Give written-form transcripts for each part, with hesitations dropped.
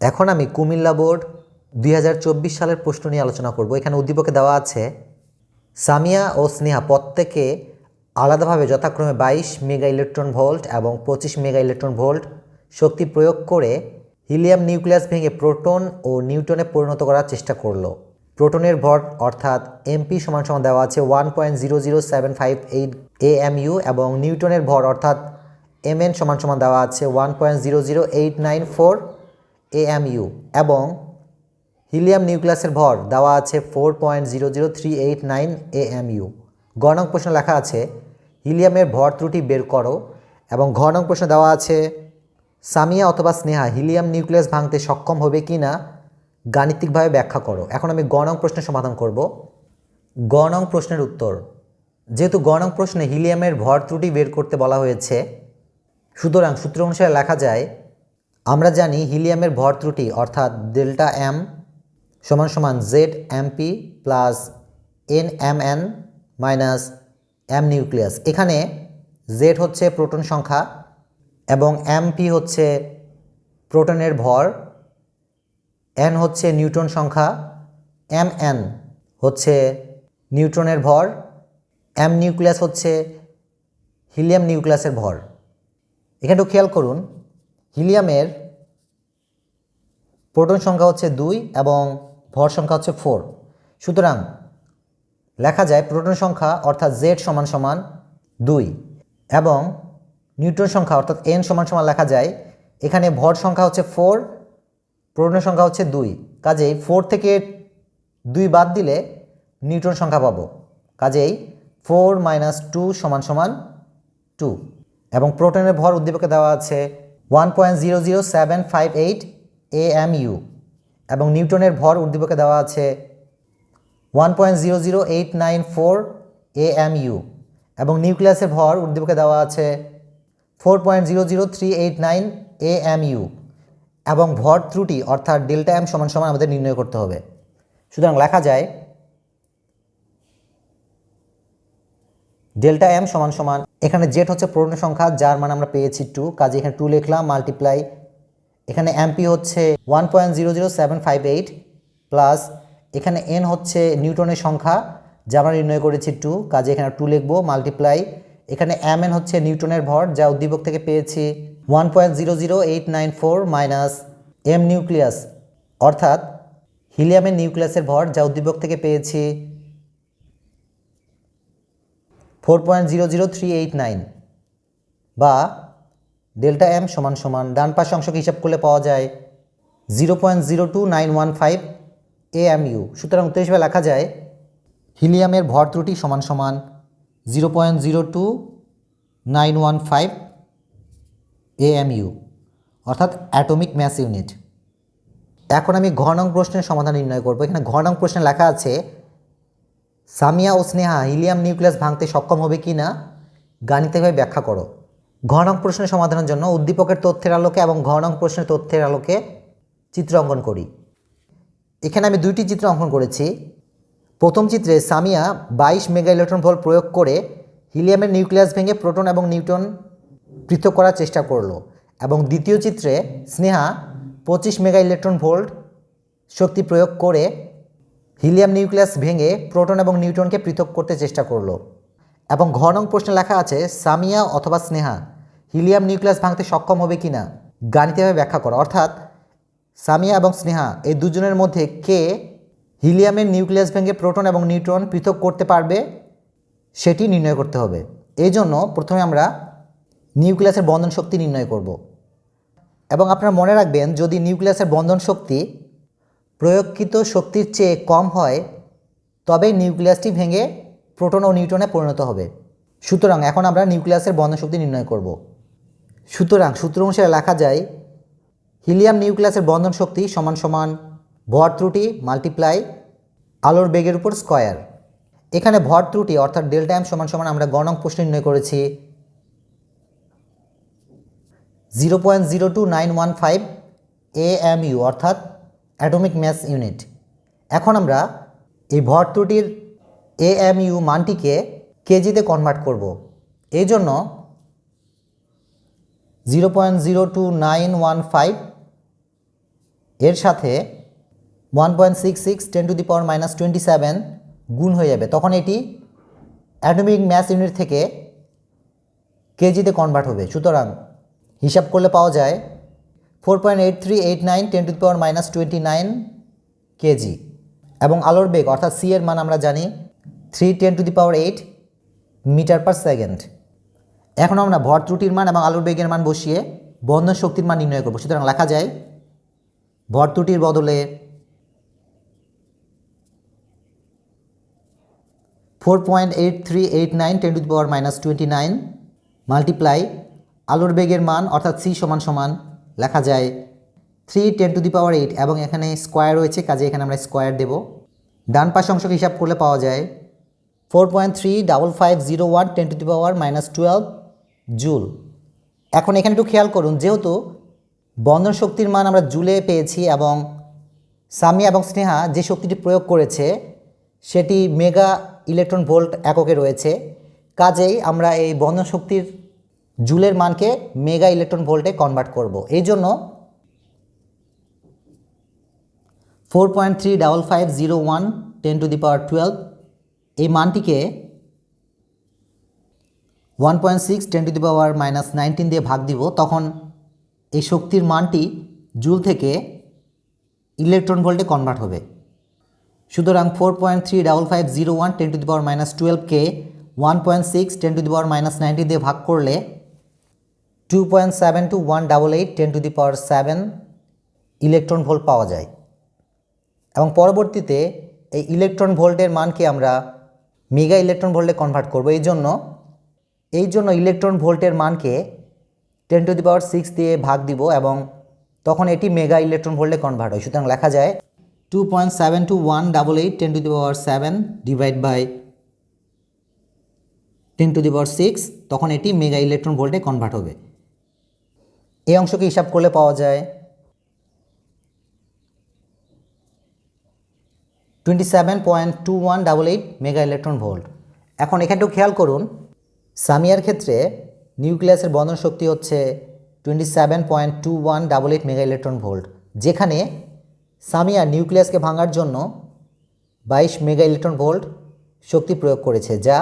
এখন আমি কুমিল্লা বোর্ড 2024 সালের প্রশ্ন নিয়ে আলোচনা করব। এখানে উদ্দীপকে দেওয়া আছে সামিয়া ও স্নেহা প্রত্যেকে আলাদাভাবে যথাক্রমে 22 মেগা ইলেকট্রন ভোল্ট এবং 25 মেগা ইলেকট্রন ভোল্ট শক্তি প্রয়োগ করে হিলিয়াম নিউক্লিয়াস ভেঙে প্রোটন ও নিউট্রনে পরিণত করার চেষ্টা করলো। প্রোটনের ভর অর্থাৎ এমপি সমান সমান দেওয়া আছে 1.00758 AMU এবং নিউটনের ভর অর্থাৎ এমএন সমান সমান দেওয়া আছে 1.00894 AMU এবং হিলিয়াম নিউক্লিয়াসের ভর দেওয়া আছে 4.00389 AMU। গ নং প্রশ্ন লেখা আছে হিলিয়ামের ভর ত্রুটি বের করো এবং ঘ নং প্রশ্ন দেওয়া আছে সামিয়া অথবা স্নেহা হিলিয়াম নিউক্লিয়াস ভাঙতে সক্ষম হবে কি না গাণিতিকভাবে ব্যাখ্যা করো। এখন আমি গ নং প্রশ্নের সমাধান করব। গ নং প্রশ্নের উত্তর, যেহেতু গ নং প্রশ্নে হিলিয়ামের ভর ত্রুটি বের করতে বলা হয়েছে, সুতরাং সূত্র অনুসারে লেখা যায়, আমরা জানি হিলিয়ামের ভর ত্রুটি অর্থাৎ ডেল্টা এম সমান সমান Z MP plus N M N minus M nucleus. এখানে জেড হচ্ছে প্রোটন সংখ্যা এবং এমপি হচ্ছে প্রোটনের ভর, এন হচ্ছে নিউট্রন সংখ্যা, এম এন হচ্ছে নিউট্রনের ভর, এম নিউক্লিয়াস হচ্ছে হিলিয়াম নিউক্লিয়াসের ভর। এখানে একটু খেয়াল করুন, হিলিয়ামের প্রোটন সংখ্যা হচ্ছে 2 এবং ভর সংখ্যা হচ্ছে 4। সুতরাং লেখা যায় প্রোটন সংখ্যা অর্থাৎ জেড সমান সমান 2 এবং নিউট্রন সংখ্যা অর্থাৎ এন সমান সমান লেখা যায়, এখানে ভর সংখ্যা হচ্ছে 4, প্রোটনের সংখ্যা হচ্ছে 2, কাজেই 4 থেকে 2 বাদ দিলে নিউট্রন সংখ্যা পাবো। কাজেই 4 - 2 সমান সমান 2 এবং প্রোটনের ভর উদ্দীপকে দেওয়া আছে 1.00758 AMU এবং নিউটনের ভর উদ্দীপকে দেওয়া আছে 1.00894 AMU এবং নিউক্লিয়াসের ভর উদ্দীপকে দেওয়া আছে 4.00389 AMU এবং ভর ত্রুটি অর্থাৎ ডেল্টা এম সমান সমান আমাদের নির্ণয় করতে হবে। সুতরাং লেখা যায় ডেল্টা এম সমান সমান, এখানে জেড হচ্ছে প্রোটন সংখ্যা যার মান আমরা পেয়েছি 2, কাজে এখানে 2 লিখলাম, মাল্টিপ্লাই এখানে এমপি হচ্ছে 1.00758 প্লাস এখানে এন হচ্ছে নিউটনের সংখ্যা যা আমরা নির্ণয় করেছি 2, কাজে এখানে 2 লিখব, মাল্টিপ্লাই এখানে এম এন হচ্ছে নিউটনের ভর যা উদ্দীপক থেকে পেয়েছি 1.00894 মাইনাস এম নিউক্লিয়াস অর্থাৎ হিলিয়ামের নিউক্লিয়াসের ভর যা উদ্দীপক থেকে পেয়েছি 4.00389 বা ডেল্টা এম সমান সমান ডান পাশ অংশকে হিসাব করলে পাওয়া যায় 0.02915 AMU। সুতরাং উত্তর হিসেবে লেখা যায় হিলিয়ামের ভর ত্রুটি সমান সমান 0.02915 AMU অর্থাৎ অ্যাটমিক ম্যাস ইউনিট। এখন আমি ঘ নং প্রশ্নের সমাধান নির্ণয় করব। এখানে ঘ নং প্রশ্নে লেখা আছে সামিয়া ও স্নেহা হিলিয়াম নিউক্লিয়াস ভাঙতে সক্ষম হবে কি না গাণিতিকভাবে ব্যাখ্যা করো। ঘ নং প্রশ্নের সমাধানের জন্য উদ্দীপকের তথ্যের আলোকে এবং ঘ নং প্রশ্নের তথ্যের আলোকে চিত্র অঙ্কন করি। এখানে আমি 2টি চিত্র অঙ্কন করেছি। প্রথম চিত্রে সামিয়া 22 মেগা ইলেকট্রন ভোল্ট প্রয়োগ করে হিলিয়ামের নিউক্লিয়াস ভেঙে প্রোটন এবং নিউট্রন পৃথক করার চেষ্টা করলো এবং দ্বিতীয় চিত্রে স্নেহা 25 মেগা ইলেকট্রন ভোল্ট শক্তি প্রয়োগ করে হিলিয়াম নিউক্লিয়াস ভেঙে প্রোটন এবং নিউট্রনকে পৃথক করতে চেষ্টা করলো এবং ঘ নং প্রশ্নে লেখা আছে সামিয়া অথবা স্নেহা হিলিয়াম নিউক্লিয়াস ভাঙতে সক্ষম হবে কি না গাণিতিকভাবে ব্যাখ্যা করো। অর্থাৎ সামিয়া এবং স্নেহা এই দুজনের মধ্যে কে হিলিয়ামের নিউক্লিয়াস ভেঙে প্রোটন এবং নিউট্রন পৃথক করতে পারবে সেটি নির্ণয় করতে হবে। এই জন্য প্রথমে আমরা নিউক্লিয়াসের বন্ধন শক্তি নির্ণয় করব এবং আপনারা মনে রাখবেন যদি নিউক্লিয়াসের বন্ধন শক্তি প্রয়োগকৃত শক্তির চেয়ে কম হয় তবেই নিউক্লিয়াসটি ভেঙে প্রোটন ও নিউট্রনে পরিণত হবে। সুতরাং এখন আমরা নিউক্লিয়াসের বন্ধন শক্তি নির্ণয় করব। সুতরাং সূত্র অনুসারে লেখা যায় হিলিয়াম নিউক্লিয়াসের বন্ধন শক্তি সমান সমান ভর ত্রুটি মাল্টিপ্লাই আলোর বেগের উপর স্কয়ার। এখানে ভর ত্রুটি অর্থাৎ ডেল্টা এম সমান সমান আমরা গ নং প্রশ্নে নির্ণয় করেছি 0.02915 AMU অর্থাৎ অ্যাটমিক ম্যাস ইউনিট। এখন আমরা এই ভর ত্রুটির AMU মানটিকে কেজিতে কনভার্ট করব। এই জন্য 0.02915 এর সাথে 1.66 10⁻⁻27 গুণ হয়ে যাবে, তখন এটি অ্যাটমিক ম্যাস ইউনিট থেকে কেজিতে কনভার্ট হবে। সুতরাং হিসাব করলে পাওয়া যায় 4.8389 10⁻⁻29 কেজি। এবং আলোর বেগ অর্থাৎ সি এর মান আমরা জানি 3 10⁸ মিটার পার সেকেন্ড। এখন আমরা ভর ত্রুটির মান এবং আলোর বেগের মান বসিয়ে বন্ধন শক্তির মান নির্ণয় করব। সুতরাং লেখা যায় ভর ত্রুটির বদলে 4.8389 10⁻⁻29 মাল্টিপ্লাই আলোর বেগের মান অর্থাৎ সি সমান সমান লেখা যায় 3 10⁸ এবং এখানে স্কোয়ার রয়েছে, কাজে এখানে আমরা স্কোয়ার দেব। ডান পাশ অংশকে হিসাব করলে পাওয়া যায় 4.35501 10⁻⁻12 জুল। এখন এখানে একটু খেয়াল করুন, যেহেতু বন্ধন শক্তির মান আমরা জুলে পেয়েছি এবং সামিয়া এবং স্নেহা যে শক্তিটি প্রয়োগ করেছে সেটি মেগা ইলেকট্রন ভোল্ট এককে রয়েছে, কাজেই আমরা এই বন্ধন শক্তির জুলের মানকে মেগা ইলেকট্রন ভোল্টে কনভার্ট করব। এই জন্য 4.35501 10⁻12 এই মানটিকে 1.6 10⁻⁻19 দিয়ে ভাগ দিব, তখন এই শক্তির মানটি জুল থেকে ইলেকট্রন ভোল্টে কনভার্ট হবে। সুতরাং 4.35501 10⁻⁻12কে 1.6 10⁻⁻19 দিয়ে ভাগ করলে 2.72188 10⁻7 ইলেকট্রন ভোল্ট পাওয়া যায়। এবং পরবর্তীতে এই ইলেকট্রন ভোল্টের মানকে আমরা মেগা ইলেকট্রন ভোল্টে কনভার্ট করব। এই জন্য ইলেকট্রন ভোল্টের মানকে 10⁻6 দিয়ে ভাগ দিব এবং তখন এটি মেগা ইলেকট্রন ভোল্টে কনভার্ট হয়। সুতরাং লেখা যায় 2.72188 10⁻7 ডিভাইড বাই 10⁻6, তখন এটি মেগা ইলেকট্রন ভোল্টে কনভার্ট হবে। এই অংশকে হিসাব করলে পাওয়া যায় 27.2188 মেগা ইলেকট্রন ভোল্ট। এখন এখানটাও খেয়াল করুন, সামিয়ার ক্ষেত্রে নিউক্লিয়াসের বন্ধন শক্তি হচ্ছে 27.2188 মেগা ইলেকট্রন ভোল্ট, যেখানে সামিয়া নিউক্লিয়াসকে ভাঙার জন্য 22 মেগা ইলেকট্রন ভোল্ট শক্তি প্রয়োগ করেছে, যা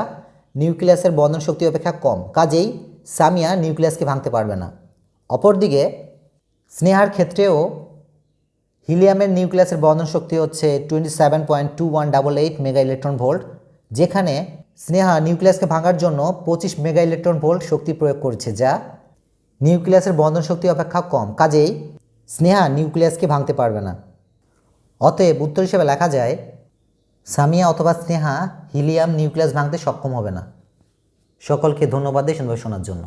নিউক্লিয়াসের বন্ধন শক্তি অপেক্ষা কম, কাজেই সামিয়া নিউক্লিয়াসকে ভাঙতে পারবে না। অপরদিকে স্নেহার ক্ষেত্রেও হিলিয়ামের নিউক্লিয়াসের বন্ধন শক্তি হচ্ছে 27.2188 মেগা ইলেকট্রন ভোল্ট, যেখানে স্নেহা নিউক্লিয়াসকে ভাঙার জন্য 25 মেগা ইলেকট্রন ভোল্ট শক্তি প্রয়োগ করেছে, যা নিউক্লিয়াসের বন্ধন শক্তি অপেক্ষা কম, কাজেই স্নেহা নিউক্লিয়াসকে ভাঙতে পারবে না। অতএব উত্তর হিসেবে লেখা যায় সামিয়া অথবা স্নেহা হিলিয়াম নিউক্লিয়াস ভাঙতে সক্ষম হবে না। সকলকে ধন্যবাদ দিয়ে শোনার জন্য।